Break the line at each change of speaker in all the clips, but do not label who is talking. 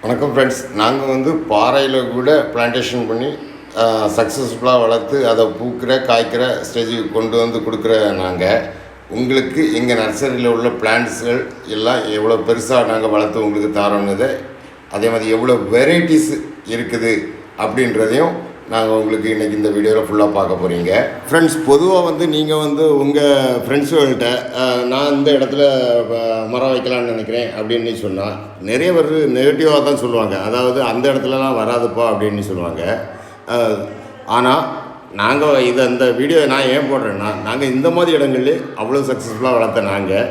வணக்கம் ஃப்ரெண்ட்ஸ். நாங்கள் வந்து பாறையில் கூட பிளான்டேஷன் பண்ணி சக்ஸஸ்ஃபுல்லாக வளர்த்து அதை பூக்கிற காய்க்கிற ஸ்டேஜுக்கு கொண்டு வந்து கொடுக்குற நாங்கள் உங்களுக்கு எங்கள் நர்சரியில் உள்ள பிளான்ட்ஸ்கள் எல்லாம் எவ்வளோ பெருசாக நாங்கள் வளர்த்து உங்களுக்கு தரோன்னதை, அதே மாதிரி எவ்வளோ வெரைட்டிஸ் இருக்குது அப்படின்றதையும் நாங்கள் உங்களுக்கு இன்றைக்கி இந்த வீடியோவில் ஃபுல்லாக பார்க்க போகிறீங்க. ஃப்ரெண்ட்ஸ், பொதுவாக வந்து நீங்கள் வந்து உங்கள் ஃப்ரெண்ட்ஸுகள்கிட்ட நான் இந்த இடத்துல மரம் வைக்கலான்னு நினைக்கிறேன் அப்படின்னு சொன்னால் நிறைய பேர் நெகட்டிவாக தான் சொல்லுவாங்க. அதாவது அந்த இடத்துலலாம் வராதுப்பா அப்படின்னு சொல்லுவாங்க. ஆனால் நாங்கள் இந்த வீடியோ நான் ஏன் போடுறேன்னா, நாங்கள் இந்த மாதிரி இடங்கள்லேயே அவ்வளோ சக்ஸஸ்ஃபுல்லாக வளர்த்த நாங்கள்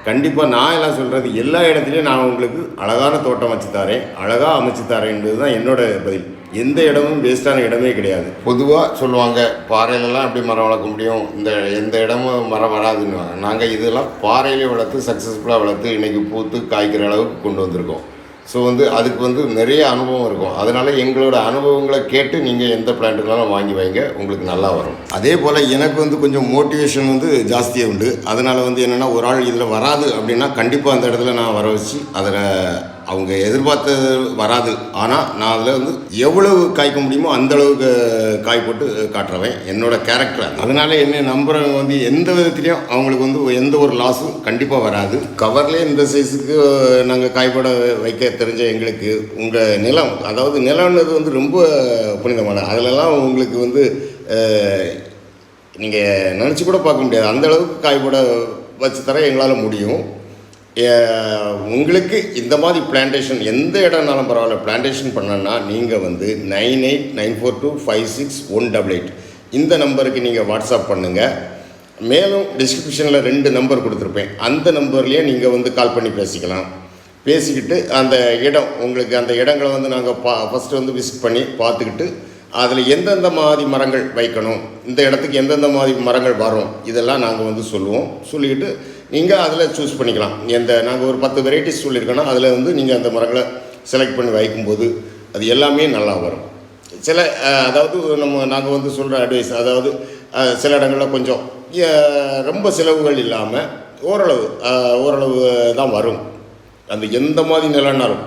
கண்டிப்பாக நான் எல்லாம் சொல்கிறது எல்லா இடத்துலையும் நான் உங்களுக்கு அழகான தோட்டம் வச்சு தரேன், அழகாக அமைச்சு தரேன்றது தான் என்னோடய பதில். எந்த இடமும் வேஸ்ட்டான இடமே கிடையாது. பொதுவாக சொல்லுவாங்க பாறையிலலாம் எப்படி மரம் வளர்க்க முடியும், எந்த இடமும் மரம் வராதுன்னு. நாங்கள் இதெல்லாம் பாறையிலே வளர்த்து சக்ஸஸ்ஃபுல்லாக வளர்த்து இன்றைக்கி பூத்து காய்க்கிற அளவுக்கு கொண்டு வந்திருக்கோம். ஸோ அதுக்கு நிறைய அனுபவம் இருக்கும். அதனால் எங்களோட அனுபவங்களை கேட்டு நீங்கள் எந்த பிளான்ட்டுக்கெல்லாம் வாங்கி வைங்க, உங்களுக்கு நல்லா வரும். அதே போல் எனக்கு கொஞ்சம் மோட்டிவேஷன் ஜாஸ்தியாக உண்டு. அதனால் என்னென்னா, ஒரு ஆள் இதில் வராது அப்படின்னா கண்டிப்பாக அந்த இடத்துல நான் வர வச்சு அதில் அவங்க எதிர்பார்த்தது வராது, ஆனால் நான் அதில் எவ்வளவு காய்க்க முடியுமோ அந்தளவுக்கு காய் போட்டு காட்டுறவன் என்னோடய கேரக்டர். அதனால் என்ன நம்புறவங்க எந்த விதத்துலேயும் அவங்களுக்கு எந்த ஒரு லாஸும் கண்டிப்பாக வராது. கவர்லேயே இந்த சைஸுக்கு நாங்கள் காய்பட வைக்க தெரிஞ்ச எங்களுக்கு உங்கள் நிலம், அதாவது நிலம்ன்றது ரொம்ப புனிதமான, அதிலெல்லாம் உங்களுக்கு நீங்கள் நினச்சி கூட பார்க்க முடியாது. அந்தளவுக்கு காய்பட வச்சு தர எங்களால் முடியும். உங்களுக்கு இந்த மாதிரி பிளான்டேஷன் எந்த இடம்னாலும் பரவாயில்ல, பிளான்டேஷன் பண்ணனா நீங்கள் 9894256188 இந்த நம்பருக்கு நீங்கள் வாட்ஸ்அப் பண்ணுங்கள். மேலும் டிஸ்கிரிப்ஷனில் 2 நம்பர் கொடுத்துருப்பேன். அந்த நம்பர்லேயே நீங்கள் கால் பண்ணி பேசிக்கலாம். பேசிக்கிட்டு அந்த இடம் உங்களுக்கு அந்த இடங்களை நாங்கள் ஃபஸ்ட்டு விசிட் பண்ணி பார்த்துக்கிட்டு அதில் எந்தெந்த மாதிரி மரங்கள் வைக்கணும், இந்த இடத்துக்கு எந்தெந்த மாதிரி மரங்கள் வரும், இதெல்லாம் நாங்கள் சொல்லுவோம். சொல்லிக்கிட்டு நீங்கள் அதில் சூஸ் பண்ணிக்கலாம். நாங்கள் ஒரு 10 வெரைட்டிஸ் சொல்லியிருக்கோன்னா அதில் நீங்கள் அந்த மரங்களை செலக்ட் பண்ணி வைக்கும்போது அது எல்லாமே நல்லா வரும். அதாவது நாங்கள் சொல்கிற அட்வைஸ், அதாவது சில இடங்களில் கொஞ்சம் ரொம்ப செலவுகள் இல்லாமல் ஓரளவு தான் வரும். அந்த எந்த மாதிரி நிலம்னாலும்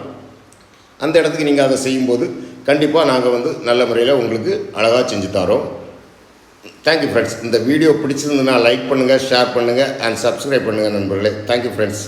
அந்த இடத்துக்கு நீங்கள் அதை செய்யும்போது கண்டிப்பாக நாங்கள் நல்ல முறையில் உங்களுக்கு அழகாக செஞ்சு தரோம். Thank you friends. இந்த வீடியோ பிடிச்சிருந்ததுன்னா லைக் பண்ணுங்கள், ஷேர் பண்ணுங்கள் அண்ட் சப்ஸ்கிரைப் பண்ணுங்கள் நண்பர்களே. Thank you friends.